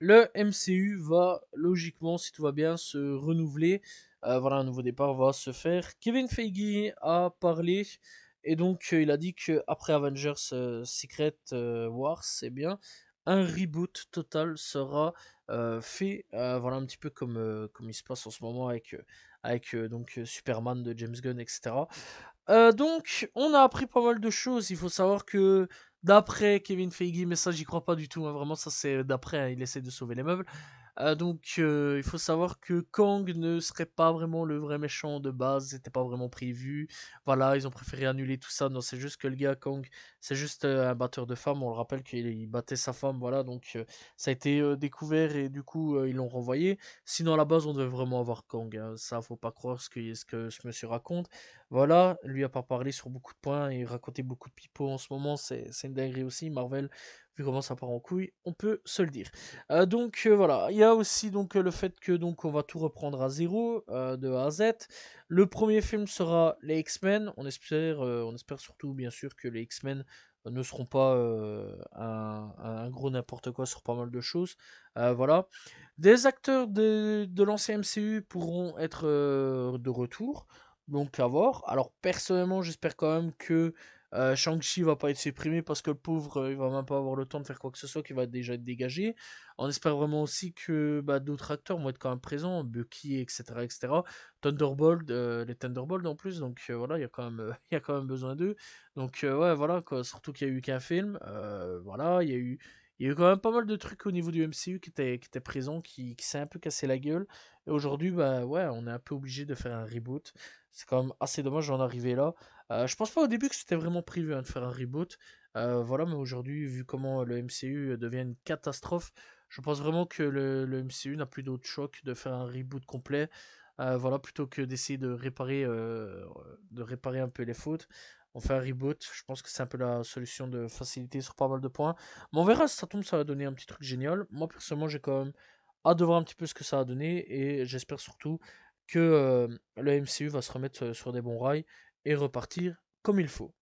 le MCU va logiquement, si tout va bien, se renouveler. Voilà, un nouveau départ va se faire. Kevin Feige a parlé et donc il a dit que après Avengers Secret Wars, c'est bien, un reboot total sera fait. Voilà un petit peu comme il se passe en ce moment avec Superman de James Gunn, etc. Donc, on a appris pas mal de choses. Il faut savoir que d'après Kevin Feige, mais ça j'y crois pas du tout, hein, vraiment ça c'est d'après, hein, il essaie de sauver les meubles. Il faut savoir que Kang ne serait pas vraiment le vrai méchant de base, c'était pas vraiment prévu. Voilà, ils ont préféré annuler tout ça. Non, c'est juste que le gars Kang, c'est juste un batteur de femmes. On le rappelle qu'il battait sa femme, voilà. Ça a été découvert et du coup ils l'ont renvoyé. Sinon à la base on devait vraiment avoir Kang, hein. Ça faut pas croire ce que ce monsieur raconte. Voilà, lui a pas parlé sur beaucoup de points et raconter beaucoup de pipeaux en ce moment, c'est une dinguerie aussi. Marvel, vu comment ça part en couille, on peut se le dire. Voilà, il y a aussi le fait que on va tout reprendre à zéro, de A à Z. Le premier film sera les X-Men. On espère surtout bien sûr que les X-Men ne seront pas un gros n'importe quoi sur pas mal de choses. Voilà. Des acteurs de l'ancien MCU pourront être de retour. Donc à voir. Alors personnellement, j'espère quand même que Shang-Chi va pas être supprimé parce que le pauvre, il va même pas avoir le temps de faire quoi que ce soit, qu'il va déjà être dégagé. On espère vraiment aussi que d'autres acteurs vont être quand même présents, Bucky, etc., etc. Thunderbolt, les Thunderbolts en plus, donc voilà, il y a quand même, il y a quand même besoin d'eux. Ouais, voilà, quoi. Surtout qu'il y a eu qu'un film, voilà, il y a eu quand même pas mal de trucs au niveau du MCU qui étaient présents, qui s'est un peu cassé la gueule. Et aujourd'hui, bah ouais, on est un peu obligé de faire un reboot. C'est quand même assez dommage d'en arriver là. Je pense pas au début que c'était vraiment prévu, hein, de faire un reboot. Voilà, mais aujourd'hui, vu comment le MCU devient une catastrophe, je pense vraiment que le MCU n'a plus d'autre choix que de faire un reboot complet. Voilà, plutôt que d'essayer de réparer un peu les fautes. On fait un reboot. Je pense que c'est un peu la solution de facilité sur pas mal de points. Mais on verra si ça tombe, ça va donner un petit truc génial. Moi, personnellement, j'ai quand même hâte de voir un petit peu ce que ça a donné. Et j'espère surtout que le MCU va se remettre sur des bons rails et repartir comme il faut.